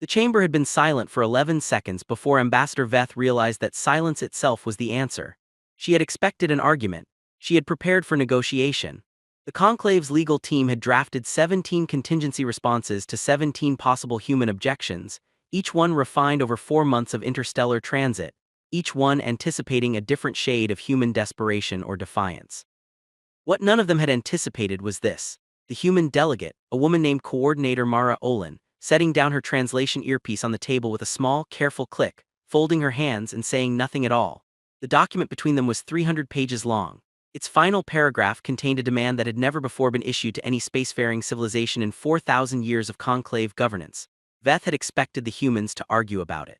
The chamber had been silent for 11 seconds before Ambassador Veth realized that silence itself was the answer. She had expected an argument. She had prepared for negotiation. The Conclave's legal team had drafted 17 contingency responses to 17 possible human objections, each one refined over 4 months of interstellar transit, each one anticipating a different shade of human desperation or defiance. What none of them had anticipated was this: the human delegate, a woman named Coordinator Mara Olin, setting down her translation earpiece on the table with a small, careful click, folding her hands and saying nothing at all. The document between them was 300 pages long. Its final paragraph contained a demand that had never before been issued to any spacefaring civilization in 4,000 years of conclave governance. Veth had expected the humans to argue about it.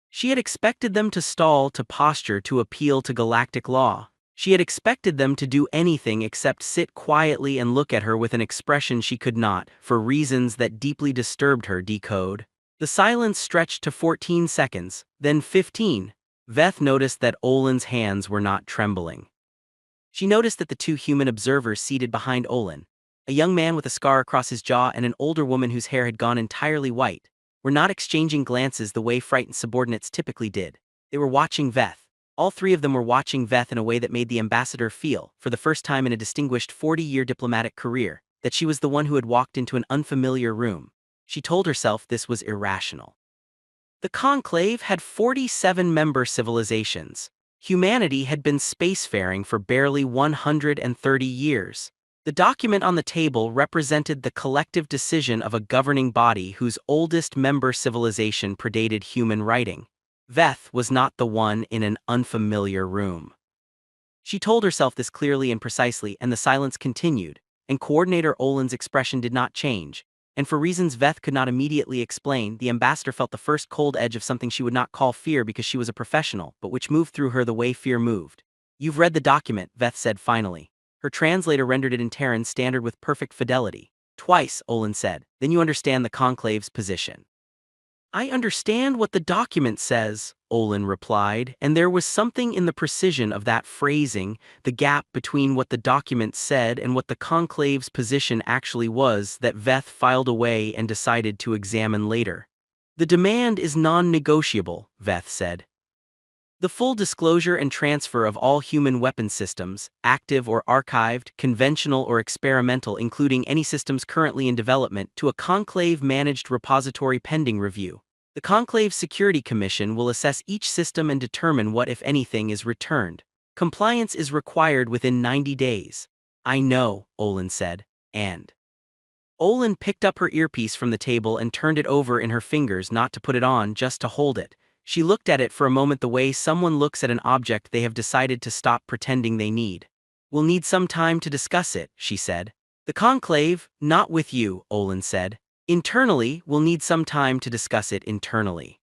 She had expected them to stall, to posture, to appeal to galactic law. She had expected them to do anything except sit quietly and look at her with an expression she could not, for reasons that deeply disturbed her, decode. The silence stretched to 14 seconds, then 15. Veth noticed that Olin's hands were not trembling. She noticed that the two human observers seated behind Olin, a young man with a scar across his jaw and an older woman whose hair had gone entirely white, were not exchanging glances the way frightened subordinates typically did. They were watching Veth. All three of them were watching Veth in a way that made the ambassador feel, for the first time in a distinguished 40-year diplomatic career, that she was the one who had walked into an unfamiliar room. She told herself this was irrational. The Conclave had 47 member civilizations. Humanity had been spacefaring for barely 130 years. The document on the table represented the collective decision of a governing body whose oldest member civilization predated human writing. Veth was not the one in an unfamiliar room. She told herself this clearly and precisely, and the silence continued, and Coordinator Olin's expression did not change, and for reasons Veth could not immediately explain, the ambassador felt the first cold edge of something she would not call fear because she was a professional, but which moved through her the way fear moved. "You've read the document," Veth said finally. Her translator rendered it in Terran standard with perfect fidelity. "Twice," Olin said. "Then you understand the Conclave's position." "I understand what the document says," Olin replied, and there was something in the precision of that phrasing, the gap between what the document said and what the Conclave's position actually was, that Veth filed away and decided to examine later. "The demand is non-negotiable," Veth said. "The full disclosure and transfer of all human weapon systems, active or archived, conventional or experimental, including any systems currently in development, to a Conclave-managed repository pending review. The Conclave Security Commission will assess each system and determine what, if anything, is returned. Compliance is required within 90 days. "I know," Olin said, and... Olin picked up her earpiece from the table and turned it over in her fingers, not to put it on, just to hold it. She looked at it for a moment the way someone looks at an object they have decided to stop pretending they need. "We'll need some time to discuss it," she said. "The Conclave, not with you," Olin said. "Internally, we'll need some time to discuss it internally."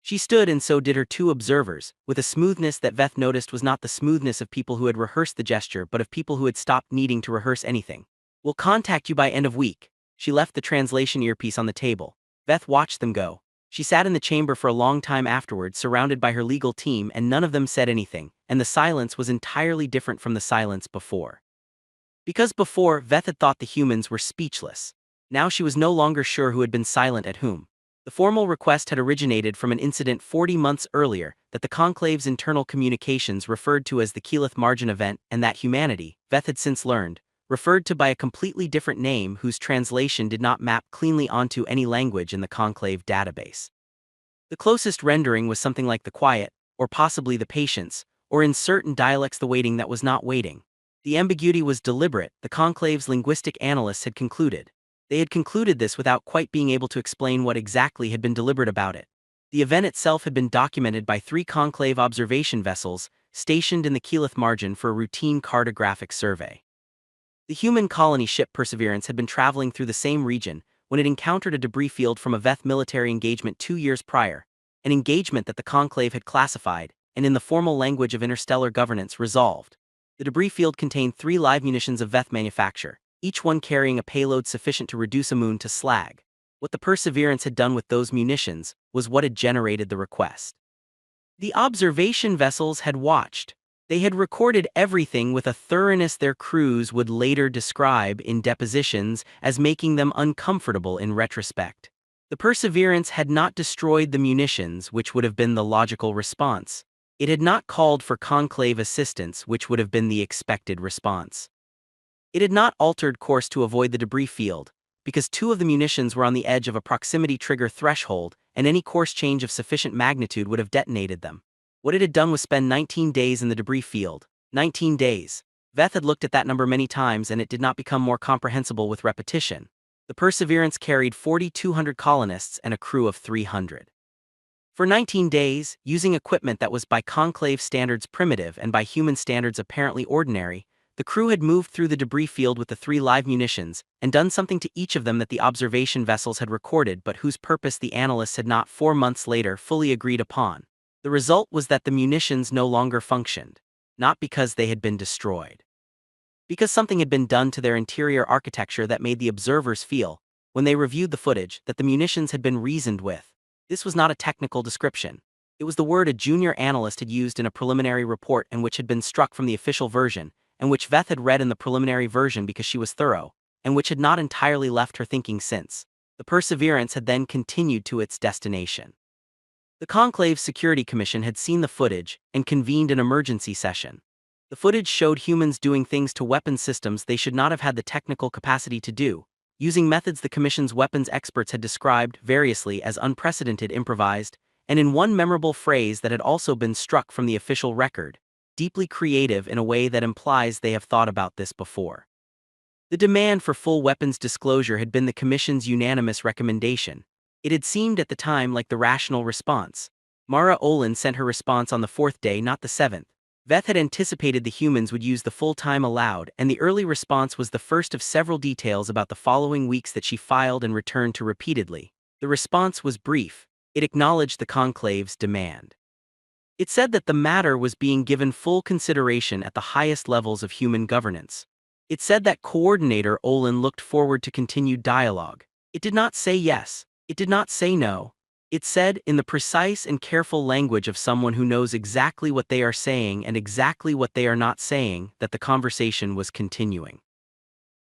She stood, and so did her two observers, with a smoothness that Veth noticed was not the smoothness of people who had rehearsed the gesture but of people who had stopped needing to rehearse anything. "We'll contact you by end of week." She left the translation earpiece on the table. Veth watched them go. She sat in the chamber for a long time afterward, surrounded by her legal team, and none of them said anything, and the silence was entirely different from the silence before. Because before, Veth had thought the humans were speechless. Now she was no longer sure who had been silent at whom. The formal request had originated from an incident 40 months earlier that the Conclave's internal communications referred to as the Keyleth Margin event, and that humanity, Veth had since learned, referred to by a completely different name whose translation did not map cleanly onto any language in the Conclave database. The closest rendering was something like the quiet, or possibly the patience, or in certain dialects the waiting that was not waiting. The ambiguity was deliberate, the Conclave's linguistic analysts had concluded. They had concluded this without quite being able to explain what exactly had been deliberate about it. The event itself had been documented by 3 Conclave observation vessels, stationed in the Keyleth Margin for a routine cartographic survey. The human colony ship Perseverance had been traveling through the same region when it encountered a debris field from a Veth military engagement 2 years prior, an engagement that the Conclave had classified, and in the formal language of interstellar governance, resolved. The debris field contained 3 live munitions of Veth manufacture, each one carrying a payload sufficient to reduce a moon to slag. What the Perseverance had done with those munitions was what had generated the request. The observation vessels had watched. They had recorded everything with a thoroughness their crews would later describe in depositions as making them uncomfortable in retrospect. The The Perseverance had not destroyed the munitions, which would have been the logical response. It had not called for conclave assistance, which would have been the expected response. It had not altered course to avoid the debris field, because two of the munitions were on the edge of a proximity trigger threshold, and any course change of sufficient magnitude would have detonated them. What it had done was spend 19 days in the debris field. 19 days. Veth had looked at that number many times, and it did not become more comprehensible with repetition. The Perseverance carried 4,200 colonists and a crew of 300. For 19 days, using equipment that was by conclave standards primitive and by human standards apparently ordinary, the crew had moved through the debris field with the 3 live munitions and done something to each of them that the observation vessels had recorded but whose purpose the analysts had not 4 months later fully agreed upon. The result was that the munitions no longer functioned. Not because they had been destroyed. Because something had been done to their interior architecture that made the observers feel, when they reviewed the footage, that the munitions had been reasoned with. This was not a technical description. It was the word a junior analyst had used in a preliminary report and which had been struck from the official version, and which Veth had read in the preliminary version because she was thorough, and which had not entirely left her thinking since. The Perseverance had then continued to its destination. The Conclave's Security Commission had seen the footage and convened an emergency session. The footage showed humans doing things to weapons systems they should not have had the technical capacity to do, using methods the Commission's weapons experts had described variously as unprecedented, improvised, and in one memorable phrase that had also been struck from the official record, deeply creative in a way that implies they have thought about this before. The demand for full weapons disclosure had been the Commission's unanimous recommendation. It had seemed at the time like the rational response. Mara Olin sent her response on the 4th day, not the 7th. Veth had anticipated the humans would use the full time allowed, and the early response was the first of several details about the following weeks that she filed and returned to repeatedly. The response was brief. It acknowledged the conclave's demand. It said that the matter was being given full consideration at the highest levels of human governance. It said that Coordinator Olin looked forward to continued dialogue. It did not say yes. It did not say no. It said, in the precise and careful language of someone who knows exactly what they are saying and exactly what they are not saying, that the conversation was continuing.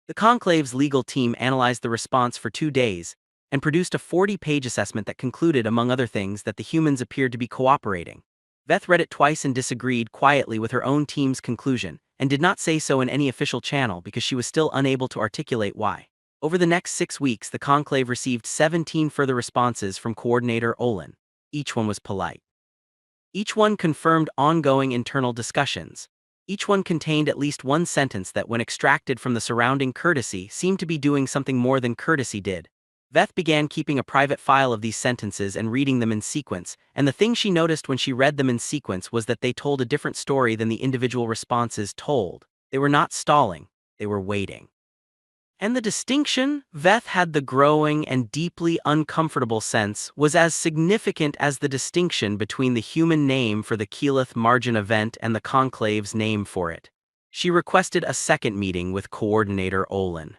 The Conclave's legal team analyzed the response for 2 days and produced a 40-page assessment that concluded, among other things, that the humans appeared to be cooperating. Veth read it twice and disagreed quietly with her own team's conclusion, and did not say so in any official channel because she was still unable to articulate why. Over the next 6 weeks, the Conclave received 17 further responses from Coordinator Olin. Each one was polite. Each one confirmed ongoing internal discussions. Each one contained at least one sentence that, when extracted from the surrounding courtesy, seemed to be doing something more than courtesy did. Veth began keeping a private file of these sentences and reading them in sequence, and the thing she noticed when she read them in sequence was that they told a different story than the individual responses told. They were not stalling, they were waiting. And the distinction, Veth had the growing and deeply uncomfortable sense, was as significant as the distinction between the human name for the Keyleth Margin event and the Conclave's name for it. She requested a second meeting with Coordinator Olin.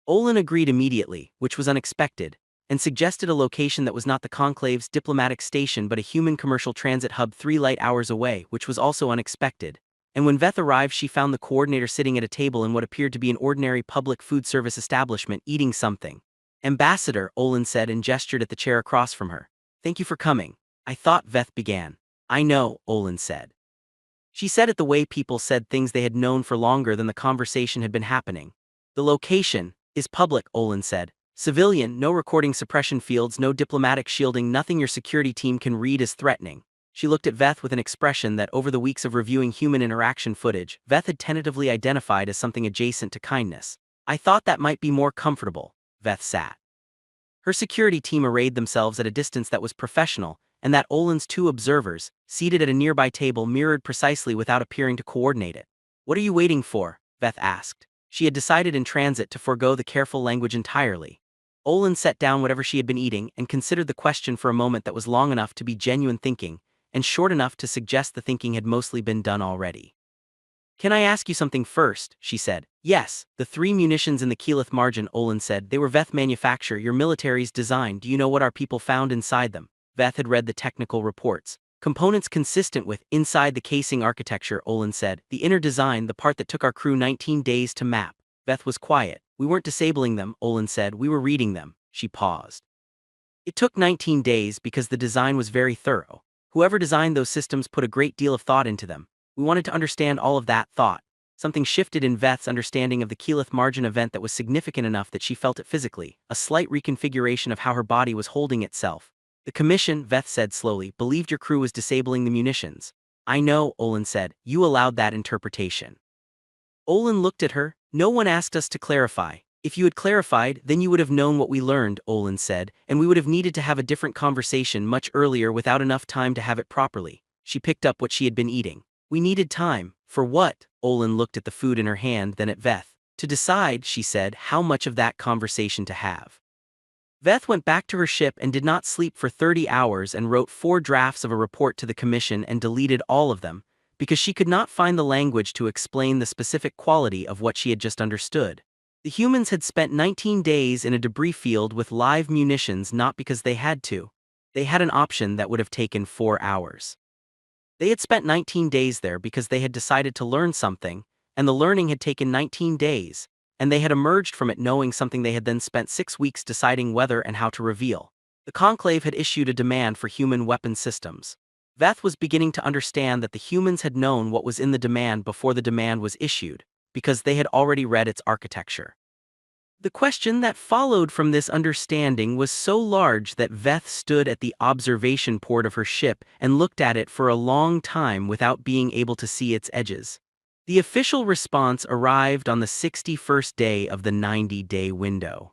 Olin agreed immediately, which was unexpected, and suggested a location that was not the Conclave's diplomatic station but a human commercial transit hub 3 light hours away, which was also unexpected. And when Veth arrived, she found the coordinator sitting at a table in what appeared to be an ordinary public food service establishment, eating something. "Ambassador," Olin said and gestured at the chair across from her. "Thank you for coming." "I thought," Veth began. "I know," Olin said. She said it the way people said things they had known for longer than the conversation had been happening. "The location is public," Olin said. "Civilian, no recording suppression fields, no diplomatic shielding, nothing your security team can read as threatening." She looked at Veth with an expression that, over the weeks of reviewing human interaction footage, Veth had tentatively identified as something adjacent to kindness. "I thought that might be more comfortable." Veth sat. Her security team arrayed themselves at a distance that was professional, and that Olin's 2 observers, seated at a nearby table, mirrored precisely without appearing to coordinate it. "What are you waiting for?" Veth asked. She had decided in transit to forego the careful language entirely. Olin set down whatever she had been eating and considered the question for a moment that was long enough to be genuine thinking, and short enough to suggest the thinking had mostly been done already. "Can I ask you something first?" she said. "Yes, the 3 munitions in the Keyleth Margin," Olin said. "They were Veth manufacture, your military's design. Do you know what our people found inside them?" Veth had read the technical reports. "Components consistent with inside the casing architecture," Olin said. "The inner design, the part that took our crew 19 days to map." Veth was quiet. "We weren't disabling them," Olin said. "We were reading them." She paused. It took 19 days because the design was very thorough. Whoever designed those systems put a great deal of thought into them. We wanted to understand all of that thought. Something shifted in Veth's understanding of the Keyleth margin event that was significant enough that she felt it physically, a slight reconfiguration of how her body was holding itself. The commission, Veth said slowly, believed your crew was disabling the munitions. I know, Olin said, you allowed that interpretation. Olin looked at her. No one asked us to clarify. If you had clarified, then you would have known what we learned, Olin said, and we would have needed to have a different conversation much earlier without enough time to have it properly. She picked up what she had been eating. We needed time. For what? Olin looked at the food in her hand, then at Veth. To decide, she said, how much of that conversation to have. Veth went back to her ship and did not sleep for 30 hours and wrote 4 drafts of a report to the commission and deleted all of them, because she could not find the language to explain the specific quality of what she had just understood. The humans had spent 19 days in a debris field with live munitions not because they had to. They had an option that would have taken 4 hours. They had spent 19 days there because they had decided to learn something, and the learning had taken 19 days, and they had emerged from it knowing something they had then spent 6 weeks deciding whether and how to reveal. The Conclave had issued a demand for human weapon systems. Veth was beginning to understand that the humans had known what was in the demand before the demand was issued, because they had already read its architecture. The question that followed from this understanding was so large that Veth stood at the observation port of her ship and looked at it for a long time without being able to see its edges. The official response arrived on the 61st day of the 90-day window.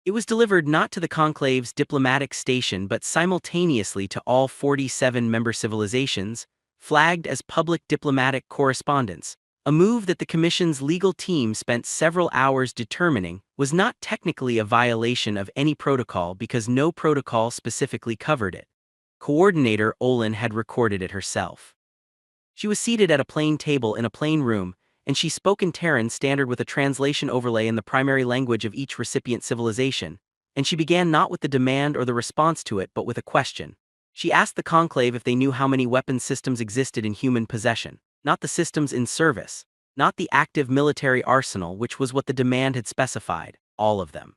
It was delivered not to the Conclave's diplomatic station but simultaneously to all 47 member civilizations, flagged as public diplomatic correspondence. A move that the Commission's legal team spent several hours determining was not technically a violation of any protocol because no protocol specifically covered it. Coordinator Olin had recorded it herself. She was seated at a plain table in a plain room, and she spoke in Terran standard with a translation overlay in the primary language of each recipient civilization, and she began not with the demand or the response to it but with a question. She asked the Conclave if they knew how many weapons systems existed in human possession. Not the systems in service, not the active military arsenal which was what the demand had specified, all of them.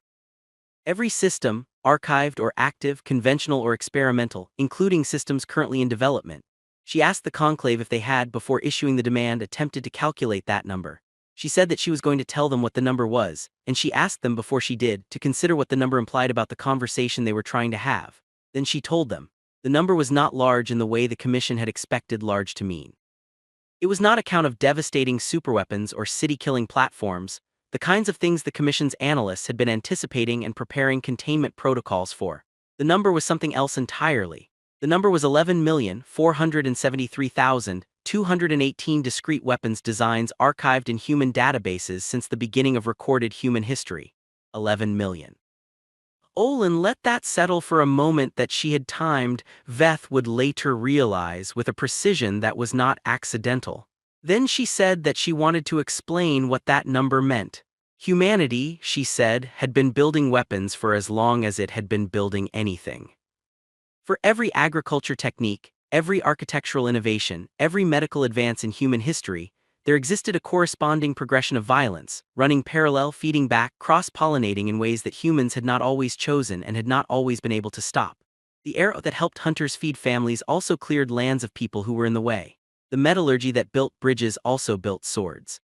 Every system, archived or active, conventional or experimental, including systems currently in development. She asked the Conclave if they had, before issuing the demand, attempted to calculate that number. She said that she was going to tell them what the number was, and she asked them before she did to consider what the number implied about the conversation they were trying to have. Then she told them. The number was not large in the way the Commission had expected large to mean. It was not a count of devastating superweapons or city-killing platforms, the kinds of things the Commission's analysts had been anticipating and preparing containment protocols for. The number was something else entirely. The number was 11,473,218 discrete weapons designs archived in human databases since the beginning of recorded human history. 11 million. Olin let that settle for a moment that she had timed, Veth would later realize with a precision that was not accidental. Then she said that she wanted to explain what that number meant. Humanity, she said, had been building weapons for as long as it had been building anything. For every agriculture technique, every architectural innovation, every medical advance in human history, there existed a corresponding progression of violence, running parallel, feeding back, cross-pollinating in ways that humans had not always chosen and had not always been able to stop. The arrow that helped hunters feed families also cleared lands of people who were in the way. The metallurgy that built bridges also built swords.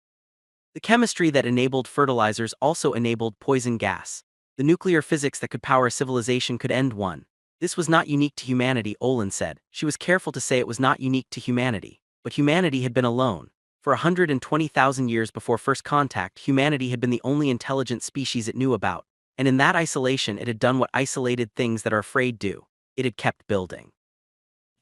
The chemistry that enabled fertilizers also enabled poison gas. The nuclear physics that could power a civilization could end one. This was not unique to humanity, Olin said. She was careful to say it was not unique to humanity. But humanity had been alone. For 120,000 years before first contact, humanity had been the only intelligent species it knew about, and in that isolation it had done what isolated things that are afraid do. It had kept building.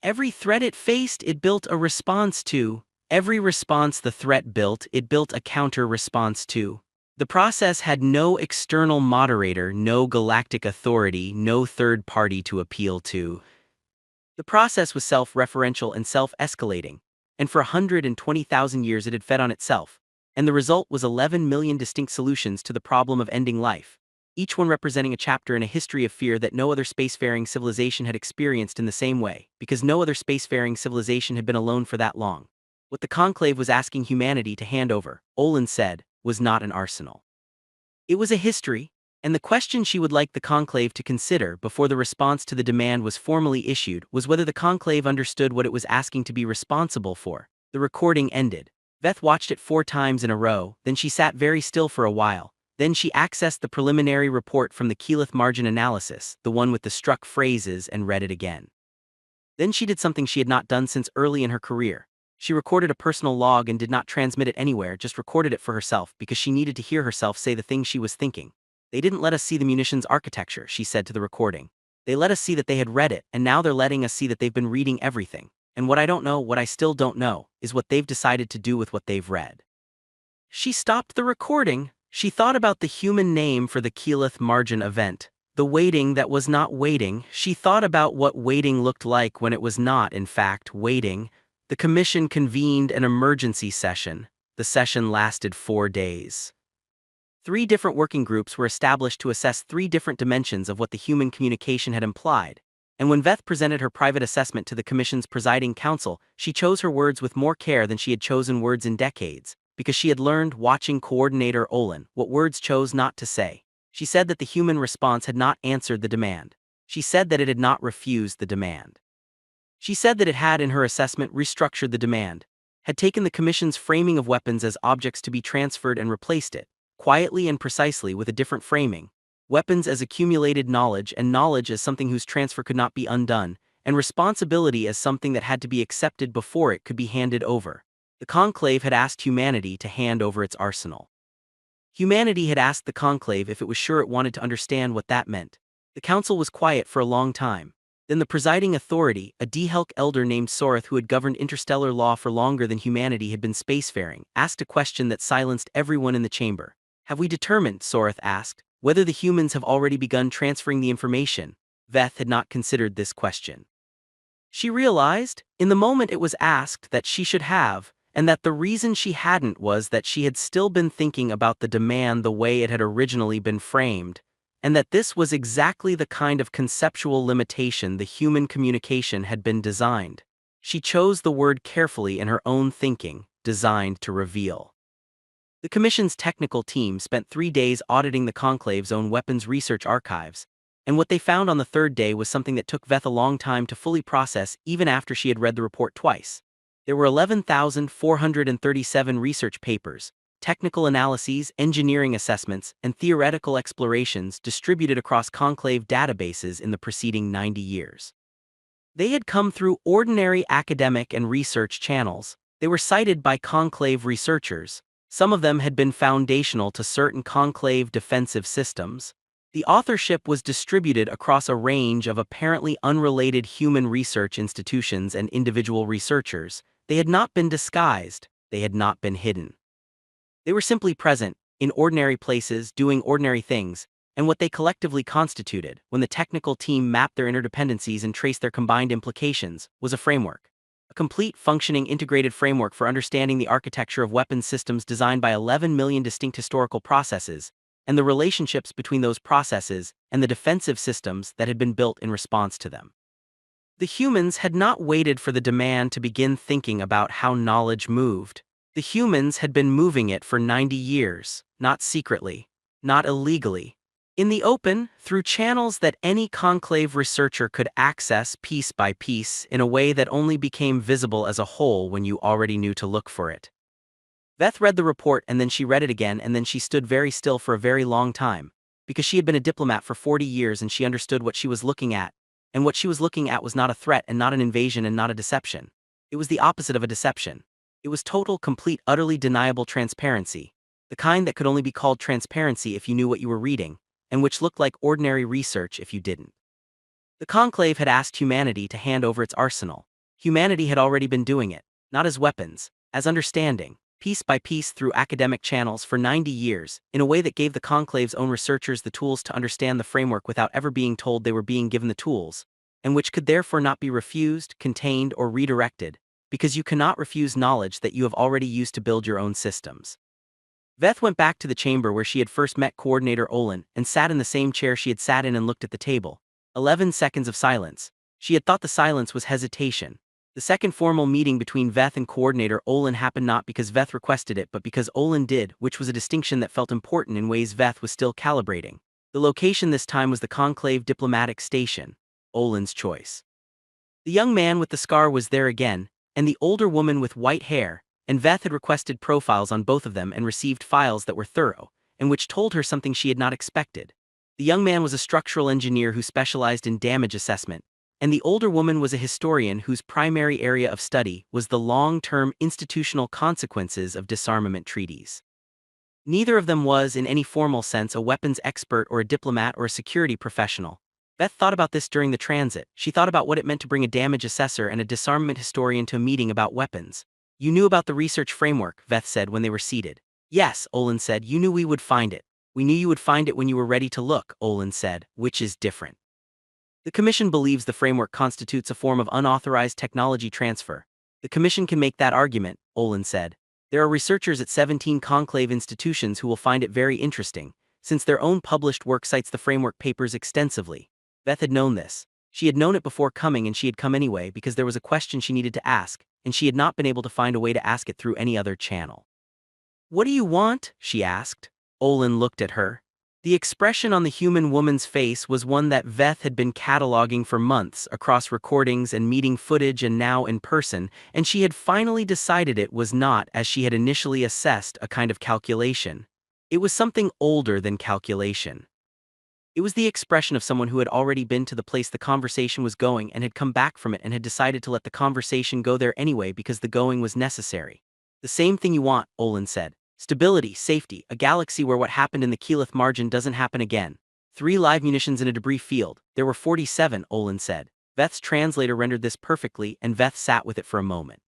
Every threat it faced, it built a response to. Every response the threat built, it built a counter-response to. The process had no external moderator, no galactic authority, no third party to appeal to. The process was self-referential and self-escalating. And for 120,000 years it had fed on itself, and the result was 11 million distinct solutions to the problem of ending life, each one representing a chapter in a history of fear that no other spacefaring civilization had experienced in the same way, because no other spacefaring civilization had been alone for that long. What the Conclave was asking humanity to hand over, Olin said, was not an arsenal. It was a history. And the question she would like the conclave to consider before the response to the demand was formally issued was whether the conclave understood what it was asking to be responsible for. The recording ended. Veth watched it 4 times in a row, then she sat very still for a while. Then she accessed the preliminary report from the Keyleth margin analysis, the one with the struck phrases, and read it again. Then she did something she had not done since early in her career. She recorded a personal log and did not transmit it anywhere, just recorded it for herself because she needed to hear herself say the things she was thinking. They didn't let us see the munitions architecture, she said to the recording. They let us see that they had read it, and now they're letting us see that they've been reading everything. And what I don't know, what I still don't know, is what they've decided to do with what they've read. She stopped the recording. She thought about the human name for the Keyleth margin event. The waiting that was not waiting. She thought about what waiting looked like when it was not, in fact, waiting. The commission convened an emergency session. The session lasted 4 days. 3 different working groups were established to assess 3 different dimensions of what the human communication had implied. And when Veth presented her private assessment to the commission's presiding council, she chose her words with more care than she had chosen words in decades, because she had learned, watching coordinator Olin, what words chose not to say. She said that the human response had not answered the demand. She said that it had not refused the demand. She said that it had, in her assessment, restructured the demand, had taken the commission's framing of weapons as objects to be transferred and replaced it, quietly and precisely, with a different framing. Weapons as accumulated knowledge, and knowledge as something whose transfer could not be undone, and responsibility as something that had to be accepted before it could be handed over. The conclave had asked humanity to hand over its arsenal. Humanity had asked the conclave if it was sure it wanted to understand what that meant. The council was quiet for a long time. Then the presiding authority, a D-Helk elder named Soreth who had governed interstellar law for longer than humanity had been spacefaring, asked a question that silenced everyone in the chamber. Have we determined, Soreth asked, whether the humans have already begun transferring the information? Veth had not considered this question. She realized, in the moment it was asked, that she should have, and that the reason she hadn't was that she had still been thinking about the demand the way it had originally been framed, and that this was exactly the kind of conceptual limitation the human communication had been designed. She chose the word carefully in her own thinking, designed to reveal. The Commission's technical team spent 3 days auditing the Conclave's own weapons research archives, and what they found on the 3rd day was something that took Veth a long time to fully process even after she had read the report twice. There were 11,437 research papers, technical analyses, engineering assessments, and theoretical explorations distributed across Conclave databases in the preceding 90 years. They had come through ordinary academic and research channels. They were cited by Conclave researchers. Some of them had been foundational to certain Conclave defensive systems. The authorship was distributed across a range of apparently unrelated human research institutions and individual researchers. They had not been disguised, they had not been hidden. They were simply present, in ordinary places, doing ordinary things, and what they collectively constituted, when the technical team mapped their interdependencies and traced their combined implications, was a framework. A complete, functioning, integrated framework for understanding the architecture of weapons systems designed by 11 million distinct historical processes, and the relationships between those processes and the defensive systems that had been built in response to them. The humans had not waited for the demand to begin thinking about how knowledge moved. The humans had been moving it for 90 years, not secretly, not illegally. In the open, through channels that any Conclave researcher could access piece by piece in a way that only became visible as a whole when you already knew to look for it. Veth read the report and then she read it again and then she stood very still for a very long time, because she had been a diplomat for 40 years and she understood what she was looking at. And what she was looking at was not a threat and not an invasion and not a deception. It was the opposite of a deception. It was total, complete, utterly deniable transparency, the kind that could only be called transparency if you knew what you were reading, and which looked like ordinary research if you didn't. The Conclave had asked humanity to hand over its arsenal. Humanity had already been doing it, not as weapons, as understanding, piece by piece through academic channels for 90 years, in a way that gave the Conclave's own researchers the tools to understand the framework without ever being told they were being given the tools, and which could therefore not be refused, contained, or redirected, because you cannot refuse knowledge that you have already used to build your own systems. Veth went back to the chamber where she had first met Coordinator Olin and sat in the same chair she had sat in and looked at the table. 11 seconds of silence. She had thought the silence was hesitation. The second formal meeting between Veth and Coordinator Olin happened not because Veth requested it but because Olin did, which was a distinction that felt important in ways Veth was still calibrating. The location this time was the Conclave Diplomatic Station, Olin's choice. The young man with the scar was there again, and the older woman with white hair, and Veth had requested profiles on both of them and received files that were thorough, and which told her something she had not expected. The young man was a structural engineer who specialized in damage assessment, and the older woman was a historian whose primary area of study was the long-term institutional consequences of disarmament treaties. Neither of them was, in any formal sense, a weapons expert or a diplomat or a security professional. Beth thought about this during the transit. She thought about what it meant to bring a damage assessor and a disarmament historian to a meeting about weapons. "You knew about the research framework," Beth said when they were seated. "Yes," Olin said, "you knew we would find it." "We knew you would find it when you were ready to look," Olin said, "which is different." The Commission believes the framework constitutes a form of unauthorized technology transfer. The Commission can make that argument, Olin said. There are researchers at 17 conclave institutions who will find it very interesting, since their own published work cites the framework papers extensively. Beth had known this. She had known it before coming, and she had come anyway because there was a question she needed to ask, and she had not been able to find a way to ask it through any other channel. "What do you want?" she asked. Olin looked at her. The expression on the human woman's face was one that Veth had been cataloging for months across recordings and meeting footage and now in person, and she had finally decided it was not, as she had initially assessed, a kind of calculation. It was something older than calculation. It was the expression of someone who had already been to the place the conversation was going and had come back from it and had decided to let the conversation go there anyway because the going was necessary. "The same thing you want," Olin said. "Stability, safety, a galaxy where what happened in the Keyleth margin doesn't happen again. 3 live munitions in a debris field. There were 47, Olin said. Veth's translator rendered this perfectly, and Veth sat with it for a moment.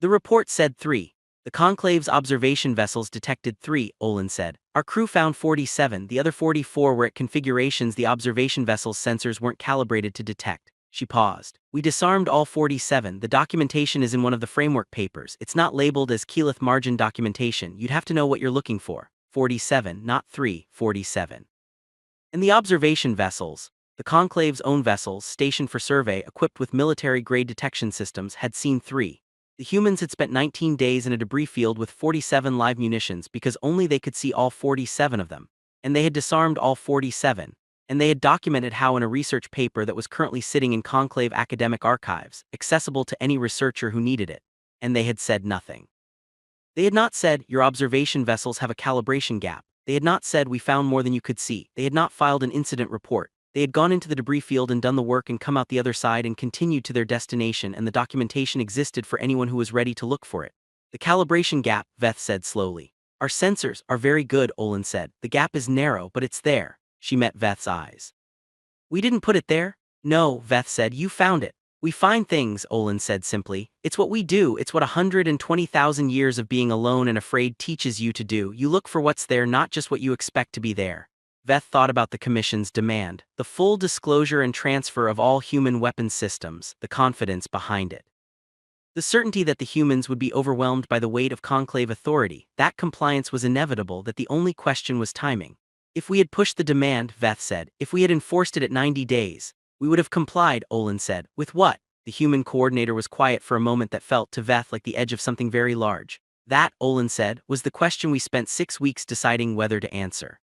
"The report said 3. The Conclave's observation vessels detected 3, Olin said. Our crew found 47, the other 44 were at configurations the observation vessel's sensors weren't calibrated to detect." She paused. "We disarmed all 47, the documentation is in one of the framework papers. It's not labeled as Keyleth margin documentation, you'd have to know what you're looking for. 47, not 3, 47. And the observation vessels, the Conclave's own vessels, stationed for survey, equipped with military-grade detection systems, had seen 3. The humans had spent 19 days in a debris field with 47 live munitions because only they could see all 47 of them. And they had disarmed all 47. And they had documented how in a research paper that was currently sitting in Conclave academic archives, accessible to any researcher who needed it. And they had said nothing. They had not said, "Your observation vessels have a calibration gap." They had not said, "We found more than you could see." They had not filed an incident report. They had gone into the debris field and done the work and come out the other side and continued to their destination, and the documentation existed for anyone who was ready to look for it. "The calibration gap," Veth said slowly. "Our sensors are very good," Olin said. "The gap is narrow, but it's there." She met Veth's eyes. "We didn't put it there?" "No," Veth said, "you found it." "We find things," Olin said simply. "It's what we do, it's what 120,000 years of being alone and afraid teaches you to do. You look for what's there, not just what you expect to be there." Veth thought about the Commission's demand, the full disclosure and transfer of all human weapons systems, the confidence behind it. The certainty that the humans would be overwhelmed by the weight of Conclave authority, that compliance was inevitable, that the only question was timing. "If we had pushed the demand," Veth said, "if we had enforced it at 90 days, we would have complied," Olin said. "With what?" The human coordinator was quiet for a moment that felt to Veth like the edge of something very large. "That," Olin said, "was the question we spent 6 weeks deciding whether to answer."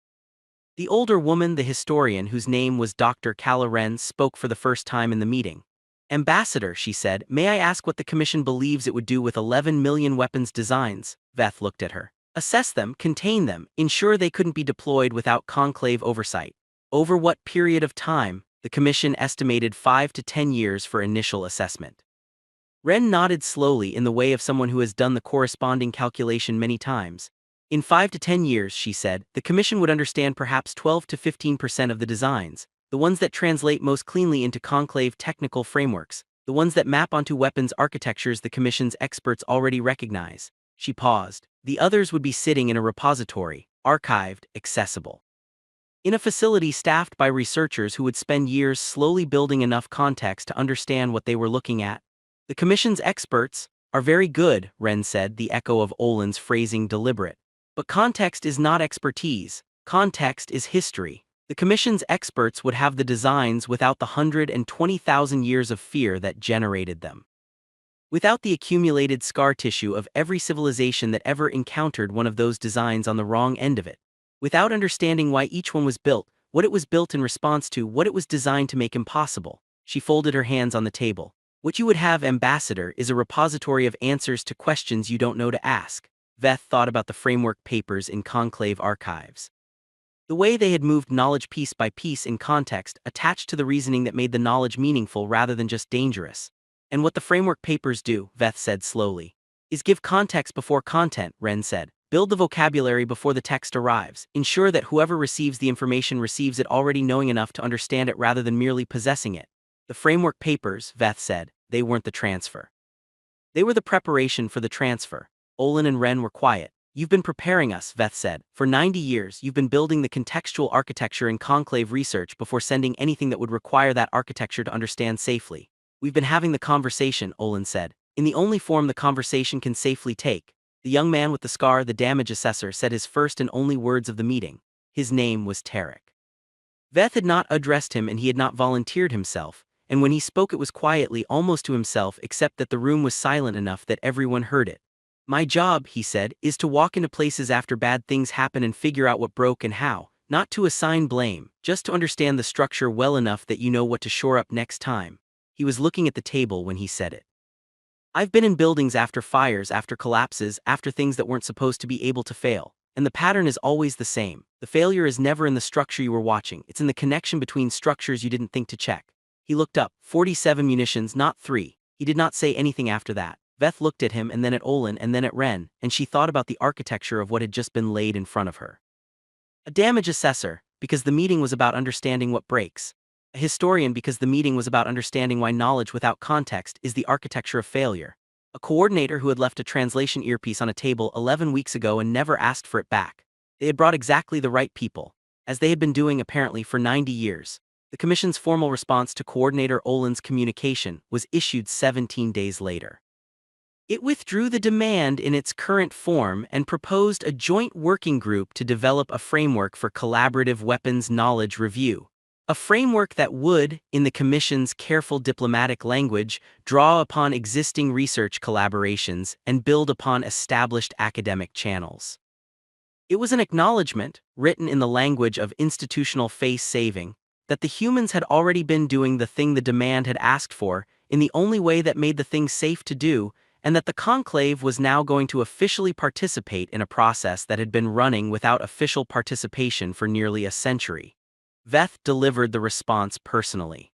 The older woman, the historian whose name was Dr. Calla, spoke for the first time in the meeting. "Ambassador," she said, "may I ask what the Commission believes it would do with 11 million weapons designs?" Veth looked at her. "Assess them, contain them, ensure they couldn't be deployed without conclave oversight." "Over what period of time?" The Commission estimated 5 to 10 years for initial assessment. Wren nodded slowly in the way of someone who has done the corresponding calculation many times. "In 5 to 10 years," she said, "the Commission would understand perhaps 12 to 15% of the designs, the ones that translate most cleanly into conclave technical frameworks, the ones that map onto weapons architectures the Commission's experts already recognize." She paused. "The others would be sitting in a repository, archived, accessible. In a facility staffed by researchers who would spend years slowly building enough context to understand what they were looking at." "The Commission's experts are very good," Wren said, the echo of Olin's phrasing deliberate. "But context is not expertise, context is history. The Commission's experts would have the designs without the 120,000 years of fear that generated them. Without the accumulated scar tissue of every civilization that ever encountered one of those designs on the wrong end of it. Without understanding why each one was built, what it was built in response to, what it was designed to make impossible. She folded her hands on the table. What you would have, Ambassador, is a repository of answers to questions you don't know to ask. Veth thought about the framework papers in Conclave archives. The way they had moved knowledge piece by piece in context, attached to the reasoning that made the knowledge meaningful rather than just dangerous. And what the framework papers do, Veth said slowly, is give context before content, Ren said. Build the vocabulary before the text arrives. Ensure that whoever receives the information receives it already knowing enough to understand it rather than merely possessing it. The framework papers, Veth said, they weren't the transfer. They were the preparation for the transfer. Olin and Ren were quiet. You've been preparing us, Veth said. For 90 years, you've been building the contextual architecture in conclave research before sending anything that would require that architecture to understand safely. We've been having the conversation, Olin said, in the only form the conversation can safely take. The young man with the scar, the damage assessor, said his first and only words of the meeting. His name was Tarek. Veth had not addressed him and he had not volunteered himself, and when he spoke it was quietly, almost to himself, except that the room was silent enough that everyone heard it. My job, he said, is to walk into places after bad things happen and figure out what broke and how, not to assign blame, just to understand the structure well enough that you know what to shore up next time. He was looking at the table when he said it. I've been in buildings after fires, after collapses, after things that weren't supposed to be able to fail, and the pattern is always the same. The failure is never in the structure you were watching, it's in the connection between structures you didn't think to check. He looked up. 47 munitions, not 3. He did not say anything after that. Veth looked at him and then at Olin and then at Ren, and she thought about the architecture of what had just been laid in front of her. A damage assessor, because the meeting was about understanding what breaks. A historian, because the meeting was about understanding why knowledge without context is the architecture of failure. A coordinator who had left a translation earpiece on a table 11 weeks ago and never asked for it back. They had brought exactly the right people, as they had been doing apparently for 90 years. The Commission's formal response to Coordinator Olin's communication was issued 17 days later. It withdrew the demand in its current form and proposed a joint working group to develop a framework for collaborative weapons knowledge review. A framework that would, in the Commission's careful diplomatic language, draw upon existing research collaborations and build upon established academic channels. It was an acknowledgement, written in the language of institutional face-saving, that the humans had already been doing the thing the demand had asked for, in the only way that made the thing safe to do, and that the conclave was now going to officially participate in a process that had been running without official participation for nearly a century. Veth delivered the response personally.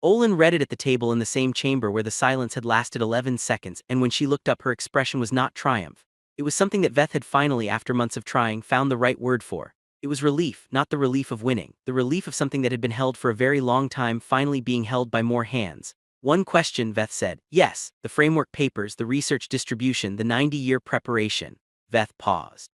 Olin read it at the table in the same chamber where the silence had lasted 11 seconds, and when she looked up her expression was not triumph. It was something that Veth had finally, after months of trying, found the right word for. It was relief, not the relief of winning, the relief of something that had been held for a very long time finally being held by more hands. One question, Veth said. Yes, the framework papers, the research distribution, the 90-year preparation. Veth paused.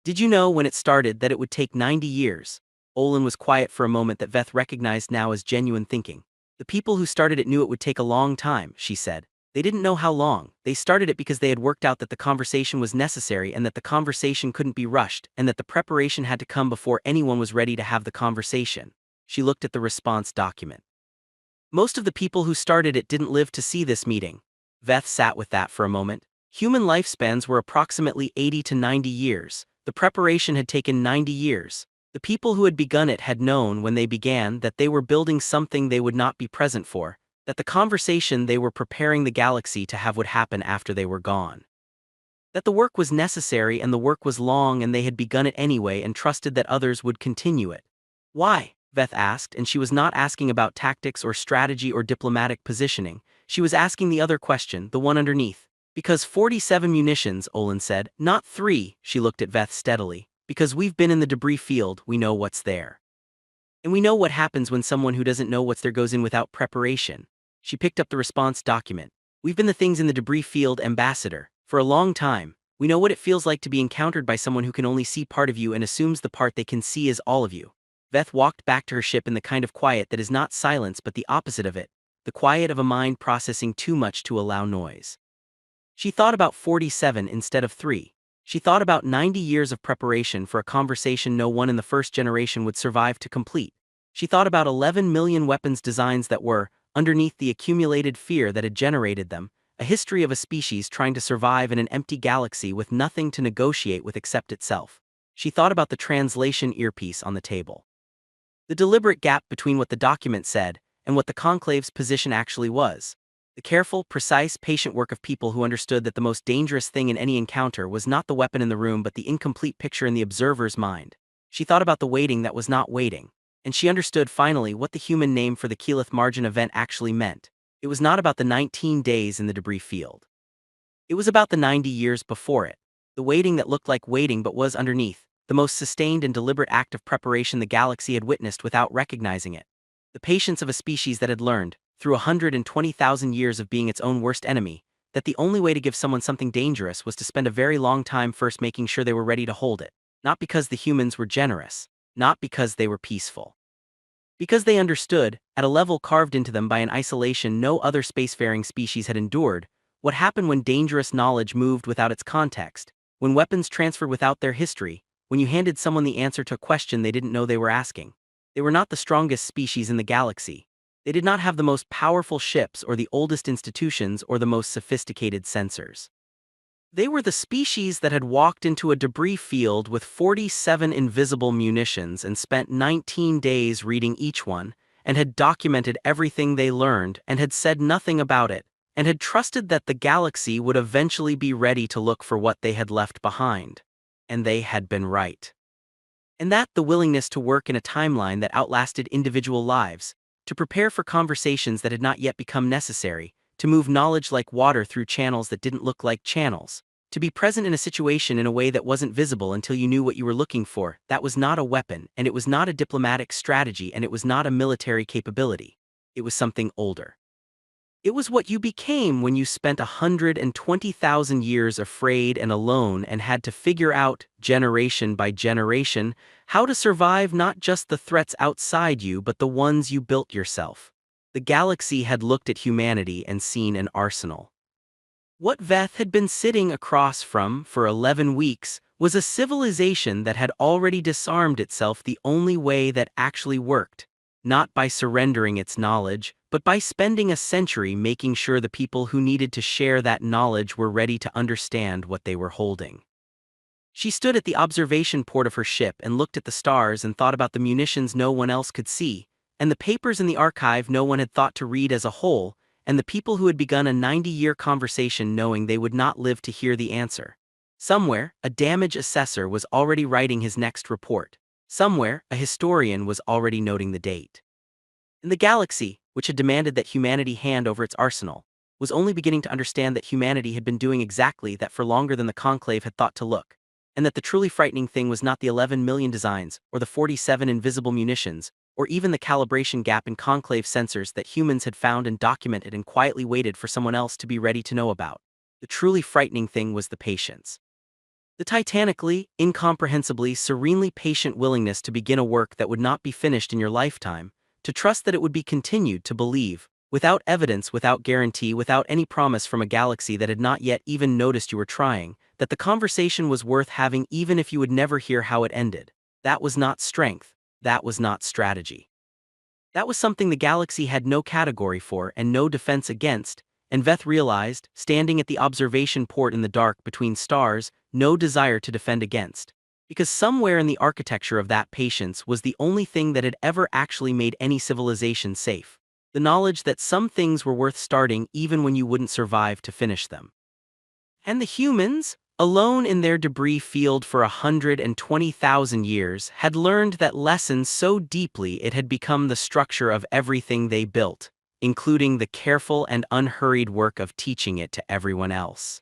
Did you know when it started that it would take 90 years? Olin was quiet for a moment that Veth recognized now as genuine thinking. The people who started it knew it would take a long time, she said. They didn't know how long. They started it because they had worked out that the conversation was necessary and that the conversation couldn't be rushed and that the preparation had to come before anyone was ready to have the conversation. She looked at the response document. Most of the people who started it didn't live to see this meeting. Veth sat with that for a moment. Human lifespans were approximately 80 to 90 years. The preparation had taken 90 years. The people who had begun it had known when they began that they were building something they would not be present for, that the conversation they were preparing the galaxy to have would happen after they were gone. That the work was necessary and the work was long and they had begun it anyway and trusted that others would continue it. Why? Veth asked, and she was not asking about tactics or strategy or diplomatic positioning. She was asking the other question, the one underneath. Because 47 munitions, Olin said, not 3, she looked at Veth steadily. Because we've been in the debris field, we know what's there. And we know what happens when someone who doesn't know what's there goes in without preparation. She picked up the response document. We've been the things in the debris field, Ambassador. For a long time, we know what it feels like to be encountered by someone who can only see part of you and assumes the part they can see is all of you. Veth walked back to her ship in the kind of quiet that is not silence but the opposite of it, the quiet of a mind processing too much to allow noise. She thought about 47 instead of 3. She thought about 90 years of preparation for a conversation no one in the first generation would survive to complete. She thought about 11 million weapons designs that were, underneath the accumulated fear that had generated them, a history of a species trying to survive in an empty galaxy with nothing to negotiate with except itself. She thought about the translation earpiece on the table. The deliberate gap between what the document said and what the conclave's position actually was. The careful, precise, patient work of people who understood that the most dangerous thing in any encounter was not the weapon in the room but the incomplete picture in the observer's mind. She thought about the waiting that was not waiting, and she understood finally what the human name for the Keyleth Margin event actually meant. It was not about the 19 days in the debris field. It was about the 90 years before it. The waiting that looked like waiting but was underneath, the most sustained and deliberate act of preparation the galaxy had witnessed without recognizing it. The patience of a species that had learned, through 120,000 years of being its own worst enemy, that the only way to give someone something dangerous was to spend a very long time first making sure they were ready to hold it. Not because the humans were generous, not because they were peaceful. Because they understood, at a level carved into them by an isolation no other spacefaring species had endured, what happened when dangerous knowledge moved without its context, when weapons transferred without their history, when you handed someone the answer to a question they didn't know they were asking. They were not the strongest species in the galaxy. They did not have the most powerful ships or the oldest institutions or the most sophisticated sensors. They were the species that had walked into a debris field with 47 invisible munitions and spent 19 days reading each one, and had documented everything they learned and had said nothing about it, and had trusted that the galaxy would eventually be ready to look for what they had left behind. And they had been right. And that the willingness to work in a timeline that outlasted individual lives, to prepare for conversations that had not yet become necessary, to move knowledge like water through channels that didn't look like channels, to be present in a situation in a way that wasn't visible until you knew what you were looking for, that was not a weapon, and it was not a diplomatic strategy, and it was not a military capability. It was something older. It was what you became when you spent 120,000 years afraid and alone and had to figure out, generation by generation, how to survive not just the threats outside you but the ones you built yourself. The galaxy had looked at humanity and seen an arsenal. What Veth had been sitting across from for 11 weeks was a civilization that had already disarmed itself the only way that actually worked, not by surrendering its knowledge, but by spending a century making sure the people who needed to share that knowledge were ready to understand what they were holding. She stood at the observation port of her ship and looked at the stars and thought about the munitions no one else could see, and the papers in the archive no one had thought to read as a whole, and the people who had begun a 90-year conversation knowing they would not live to hear the answer. Somewhere, a damage assessor was already writing his next report. Somewhere, a historian was already noting the date. And the galaxy, which had demanded that humanity hand over its arsenal, was only beginning to understand that humanity had been doing exactly that for longer than the Conclave had thought to look, and that the truly frightening thing was not the 11 million designs, or the 47 invisible munitions, or even the calibration gap in Conclave sensors that humans had found and documented and quietly waited for someone else to be ready to know about. The truly frightening thing was the patience. The titanically, incomprehensibly, serenely patient willingness to begin a work that would not be finished in your lifetime, to trust that it would be continued, to believe, without evidence, without guarantee, without any promise from a galaxy that had not yet even noticed you were trying, that the conversation was worth having even if you would never hear how it ended. That was not strength, that was not strategy. That was something the galaxy had no category for and no defense against, and Veth realized, standing at the observation port in the dark between stars, no desire to defend against. Because somewhere in the architecture of that patience was the only thing that had ever actually made any civilization safe. The knowledge that some things were worth starting even when you wouldn't survive to finish them. And the humans, alone in their debris field for 120,000 years, had learned that lesson so deeply it had become the structure of everything they built, including the careful and unhurried work of teaching it to everyone else.